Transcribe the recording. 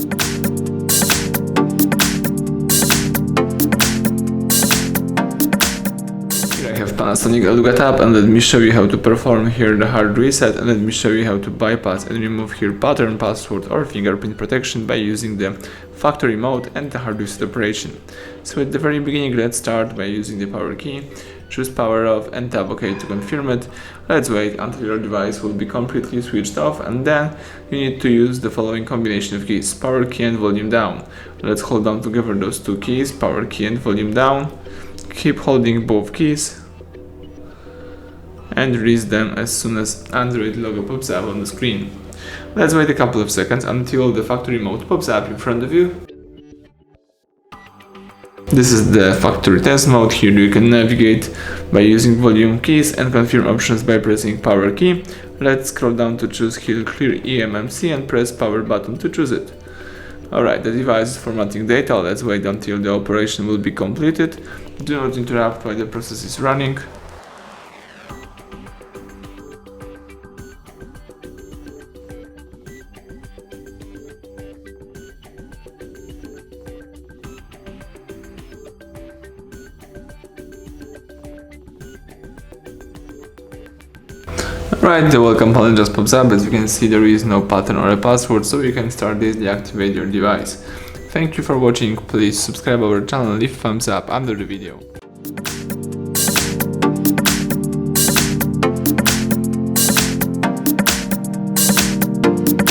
Here I have Panasonic Eluga Tapp, and let me show you how to perform here the hard reset, and let me show you how to bypass and remove here pattern, password or fingerprint protection by using the factory mode and the hard reset operation. So at the very beginning, let's start by using the power key. Choose power off and tap OK to confirm it. Let's wait until your device will be completely switched off, and then you need to use the following combination of keys: power key and volume down. Let's hold down together those two keys, power key and volume down. Keep holding both keys and release them as soon as Android logo pops up on the screen. Let's wait a couple of seconds until the factory mode pops up in front of you. This is the factory test mode. Here you can navigate by using volume keys and confirm options by pressing power key. Let's scroll down to choose here clear eMMC and press power button to choose it. Alright, the device is formatting data. Let's wait until the operation will be completed. Do not interrupt while the process is running. Right, the welcome panel just pops up. As you can see, there is no pattern or a password, so you can start this, deactivate your device. Thank you for watching. Please subscribe our channel, leave thumbs up under the video.